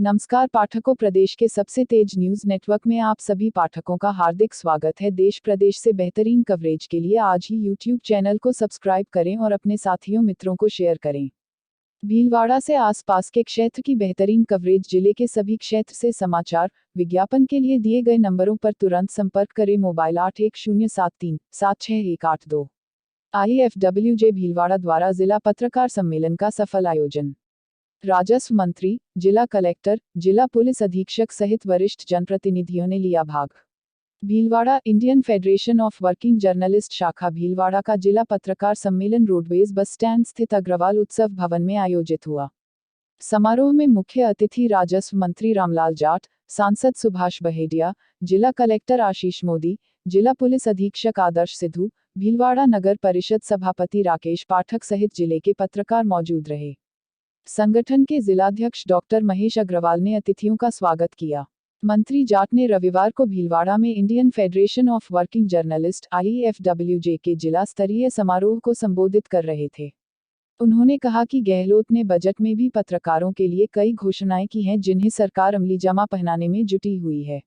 नमस्कार पाठकों, प्रदेश के सबसे तेज न्यूज नेटवर्क में आप सभी पाठकों का हार्दिक स्वागत है। देश प्रदेश से बेहतरीन कवरेज के लिए आज ही यूट्यूब चैनल को सब्सक्राइब करें और अपने साथियों मित्रों को शेयर करें। भीलवाड़ा से आसपास के क्षेत्र की बेहतरीन कवरेज, जिले के सभी क्षेत्र से समाचार, विज्ञापन के लिए दिए गए नंबरों पर तुरंत संपर्क करें। मोबाइल 8107376182। IFWJ भीलवाड़ा द्वारा जिला पत्रकार सम्मेलन का सफल आयोजन। राजस्व मंत्री, जिला कलेक्टर, जिला पुलिस अधीक्षक सहित वरिष्ठ जनप्रतिनिधियों ने लिया भाग। Bhilwara Indian federation of working journalist शाखा भीलवाड़ा का जिला पत्रकार सम्मेलन रोडवेज बस स्टैंड स्थित अग्रवाल उत्सव भवन में आयोजित हुआ। समारोह में मुख्य अतिथि राजस्व मंत्री रामलाल जाट, सांसद सुभाष बहेडिया, जिला कलेक्टर आशीष मोदी, जिला पुलिस अधीक्षक आदर्श सिद्धू, भीलवाड़ा नगर परिषद सभापति राकेश पाठक सहित जिले के पत्रकार मौजूद रहे। संगठन के जिलाध्यक्ष डॉक्टर महेश अग्रवाल ने अतिथियों का स्वागत किया। मंत्री जाट ने रविवार को भीलवाड़ा में Indian federation of working journalist IFWJ के जिला स्तरीय समारोह को संबोधित कर रहे थे। उन्होंने कहा कि गहलोत ने बजट में भी पत्रकारों के लिए कई घोषणाएं की हैं, जिन्हें सरकार अमलीजामा पहनाने में जुटी हुई है।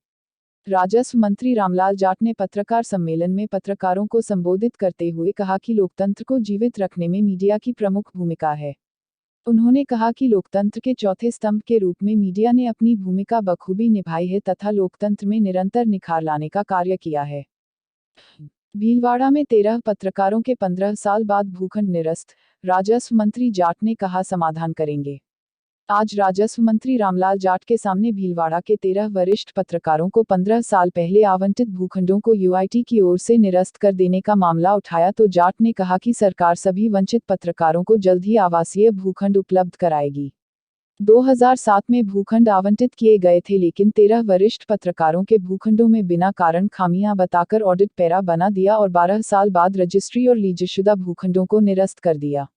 राजस्व मंत्री रामलाल जाट ने पत्रकार सम्मेलन में पत्रकारों को संबोधित करते हुए कहा कि लोकतंत्र को जीवित रखने में मीडिया की प्रमुख भूमिका है। उन्होंने कहा कि लोकतंत्र के चौथे स्तंभ के रूप में मीडिया ने अपनी भूमिका बखूबी निभाई है तथा लोकतंत्र में निरंतर निखार लाने का कार्य किया है। भीलवाड़ा में 13 पत्रकारों के 15 साल बाद भूखंड निरस्त, राजस्व मंत्री जाट ने कहा समाधान करेंगे। आज राजस्व मंत्री रामलाल जाट के सामने भीलवाड़ा के 13 वरिष्ठ पत्रकारों को 15 साल पहले आवंटित भूखंडों को UIT की ओर से निरस्त कर देने का मामला उठाया तो जाट ने कहा कि सरकार सभी वंचित पत्रकारों को जल्द ही आवासीय भूखंड उपलब्ध कराएगी। 2007 में भूखंड आवंटित किए गए थे, लेकिन 13 वरिष्ठ पत्रकारों के भूखंडों में बिना कारण खामियां बताकर ऑडिट पैरा बना दिया और 12 साल बाद रजिस्ट्री और लीजशुदा भूखंडों को निरस्त कर दिया।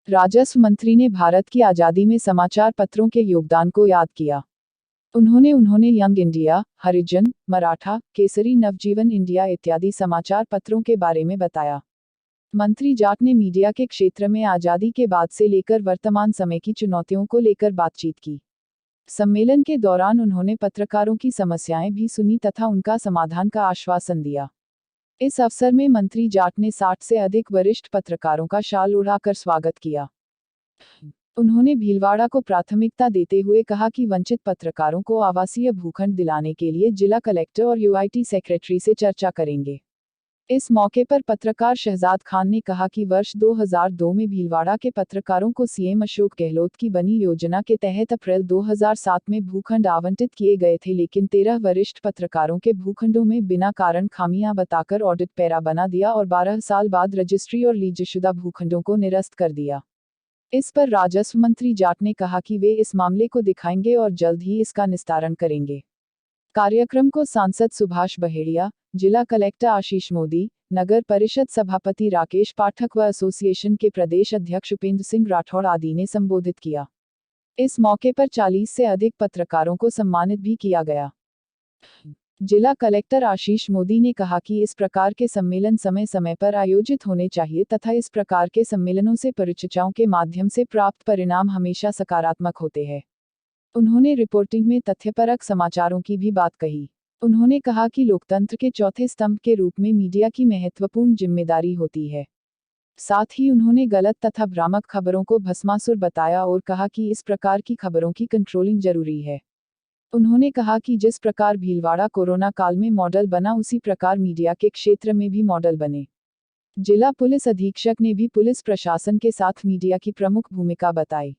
राजस्व मंत्री ने भारत की आज़ादी में समाचार पत्रों के योगदान को याद किया। उन्होंने यंग इंडिया, हरिजन, मराठा, केसरी, नवजीवन इंडिया इत्यादि समाचार पत्रों के बारे में बताया। मंत्री जाट ने मीडिया के क्षेत्र में आज़ादी के बाद से लेकर वर्तमान समय की चुनौतियों को लेकर बातचीत की। सम्मेलन के दौरान उन्होंने पत्रकारों की समस्याएं भी सुनी तथा उनका समाधान का आश्वासन दिया। इस अवसर में मंत्री जाट ने 60 से अधिक वरिष्ठ पत्रकारों का शाल उड़ाकर स्वागत किया। उन्होंने भीलवाड़ा को प्राथमिकता देते हुए कहा कि वंचित पत्रकारों को आवासीय भूखंड दिलाने के लिए जिला कलेक्टर और UIT सेक्रेटरी से चर्चा करेंगे। इस मौके पर पत्रकार शहजाद खान ने कहा कि वर्ष 2002 में भीलवाड़ा के पत्रकारों को CM अशोक गहलोत की बनी योजना के तहत अप्रैल 2007 में भूखंड आवंटित किए गए थे, लेकिन 13 वरिष्ठ पत्रकारों के भूखंडों में बिना कारण खामियां बताकर ऑडिट पैरा बना दिया और 12 साल बाद रजिस्ट्री और लीजशुदा भूखंडों को निरस्त कर दिया। इस पर राजस्व मंत्री जाट ने कहा कि वे इस मामले को दिखाएंगे और जल्द ही इसका निस्तारण करेंगे। कार्यक्रम को सांसद सुभाष बहेडिया, जिला कलेक्टर आशीष मोदी, नगर परिषद सभापति राकेश पाठक व एसोसिएशन के प्रदेश अध्यक्ष उपेंद्र सिंह राठौड़ आदि ने संबोधित किया। इस मौके पर 40 से अधिक पत्रकारों को सम्मानित भी किया गया। जिला कलेक्टर आशीष मोदी ने कहा कि इस प्रकार के सम्मेलन समय समय पर आयोजित होने चाहिए तथा इस प्रकार के सम्मेलनों से परिचर्चाओं के माध्यम से प्राप्त परिणाम हमेशा सकारात्मक होते हैं। उन्होंने रिपोर्टिंग में तथ्यपरक समाचारों की भी बात कही। उन्होंने कहा कि लोकतंत्र के चौथे स्तंभ के रूप में मीडिया की महत्वपूर्ण जिम्मेदारी होती है। साथ ही उन्होंने गलत तथा भ्रामक खबरों को भस्मासुर बताया और कहा कि इस प्रकार की खबरों की कंट्रोलिंग जरूरी है। उन्होंने कहा कि जिस प्रकार भीलवाड़ा कोरोना काल में मॉडल बना, उसी प्रकार मीडिया के क्षेत्र में भी मॉडल बने। जिला पुलिस अधीक्षक ने भी पुलिस प्रशासन के साथ मीडिया की प्रमुख भूमिका बताई।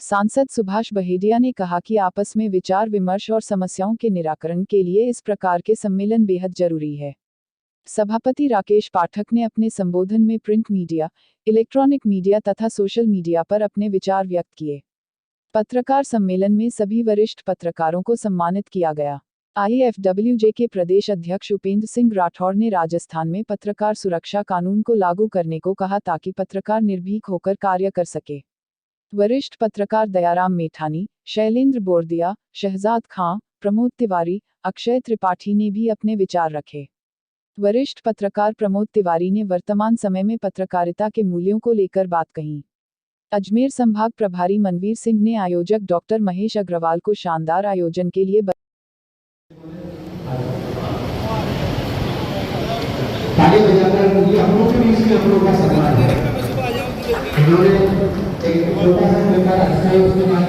सांसद सुभाष बहेडिया ने कहा कि आपस में विचार विमर्श और समस्याओं के निराकरण के लिए इस प्रकार के सम्मेलन बेहद जरूरी है। सभापति राकेश पाठक ने अपने संबोधन में प्रिंट मीडिया, इलेक्ट्रॉनिक मीडिया तथा सोशल मीडिया पर अपने विचार व्यक्त किए। पत्रकार सम्मेलन में सभी वरिष्ठ पत्रकारों को सम्मानित किया गया। IFWJ के प्रदेश अध्यक्ष उपेंद्र सिंह राठौड़ ने राजस्थान में पत्रकार सुरक्षा कानून को लागू करने को कहा ताकि पत्रकार निर्भीक होकर कार्य कर सके। वरिष्ठ पत्रकार दयाराम मेठानी, शैलेंद्र बोरदिया, शहजाद खां, प्रमोद तिवारी, अक्षय त्रिपाठी ने भी अपने विचार रखे। वरिष्ठ पत्रकार प्रमोद तिवारी ने वर्तमान समय में पत्रकारिता के मूल्यों को लेकर बात कही। अजमेर संभाग प्रभारी मनवीर सिंह ने आयोजक डॉक्टर महेश अग्रवाल को शानदार आयोजन के लिए ताली बजाकर मुझे हम लोग के बीच में हम लोग का सम्मान है। इन्होंने एक छोटा सा पेपर अच्छा है, उसके बाद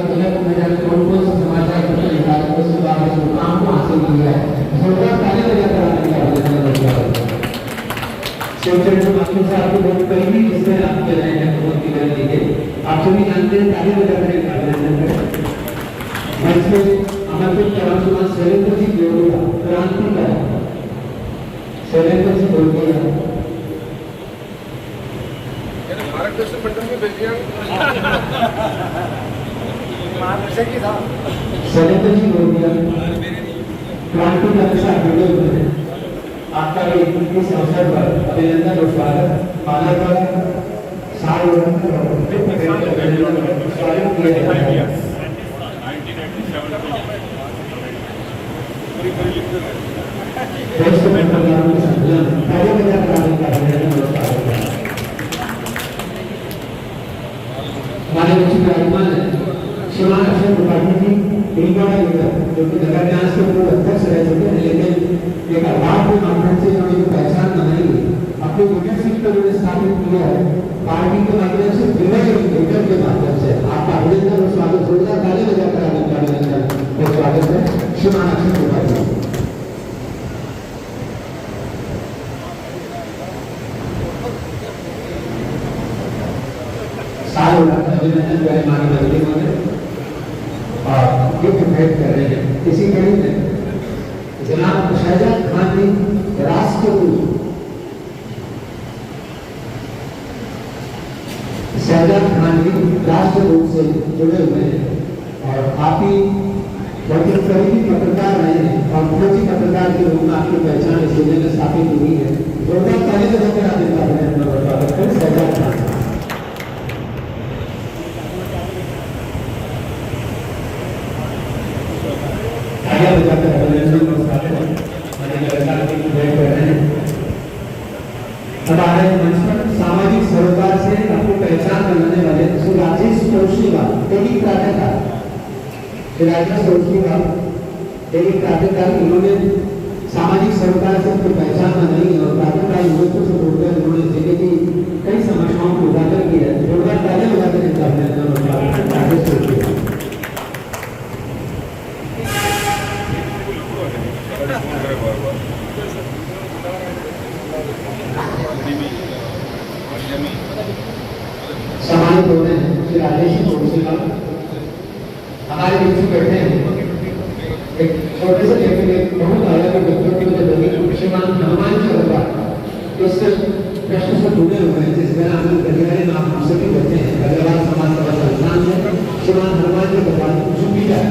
मेरा कौन सा समाचार पत्र लिखा है, उसके बाद इस मुकाम को हासिल किया है। छोटा ताली बजाकर आने का आवेदन करता हूँ। शिवचंद्र मास्टर साहब को बहुत करीबी इसमें आपके रहे हैं, बहुत की गलती है। आप सभी जानते हैं, ताली बजाकर एक आवेदन करें। मंच में हमारे कराचुमान शैलेंद्र जी देवड़ा क्रांति का शैलेंद्र जी बोल दिया भारत देश मंडल में भेज दिया महाराष्ट्र की था शैलेंद्र जी बोल दिया क्रांति का ऐसा वीडियो में आपका इस अवसर पर अभिनंदन और स्वागत माला द्वारा सारे लोगों को स्वागत किया जाता है। हमारे उच्च कार्यक्रम श्रीमान अक्षय त्रिपाठी जी जो कि नगर न्यास के पूर्व अध्यक्ष रह चुके हैं, लेकिन एक आभार के माध्यम से उन्होंने जो पहचान बनाई अपनी लीडरशिप को उन्होंने स्थापित किया है पार्टी के माध्यम से विनय लीडर के माध्यम से। आपका अभिनंदन और स्वागत, जोरदार ताली बजाकर आपका अभिनंदन और स्वागत है श्रीमान अक्षय त्रिपाठी। अभिनंदन करे माननीय मंत्री महोदय और गिफ्ट भेंट कर रहे हैं। इसी कड़ी में जनाब शहजाद खान जी राष्ट्रदूत शहजाद खान जी राष्ट्रदूत से जुड़े हुए हैं और आप ही बहुत करीबी पत्रकार रहे हैं और फौजी पत्रकार के रूप में आपकी पहचान इस जिले में स्थापित हुई है। जोरदार ताली बजाकर आप इनका अभिनंदन और स्वागत करें शहजाद खान। हमारे मंच पर सामाजिक सरोकार से अपनी पहचान बनाने वाले श्री राजेश तोशीवाल दैनिक प्रातःकाल, दैनिक प्रातःकाल इन्होंने सामाजिक सरोकार से अपनी पहचान बनाई और प्रातःकाल युवकों से जोड़कर उन्होंने जिले की कई समस्याओं को उजागर किया है। जोरदार तालियां बजाकर इनका अभिनंदन राजेश तोशीवाल। सम्मानित हो रहे हैं श्री राजेश तोशीवाल हमारे बीच में बैठे हैं। एक छोटे से लेकर एक बहुत अलग व्यक्तित्व के जरिए श्रीमान हनुमान जी अग्रवाल इस प्रश्न से जुड़े हुए हैं जिसमें हम कल्याण नाम हमसे भी कहते हैं। अग्रवाल समाज का संस्थान है श्रीमान हनुमान जी अग्रवाल जुपिटर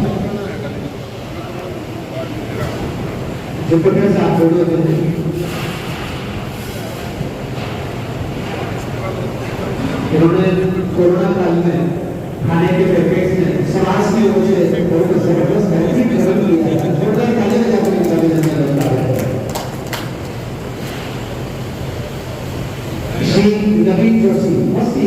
जुपिटर से आप जुड़े हुए हैं। इन्होंने कोरोना काल में खाने के पैकेट्स में समाज की ओर से बहुत जबरदस्त बेनिफिट किया है। जोरदार ताली बजाकर इनका अभिनंदन करता है। श्री नवीन जोशी मस्ती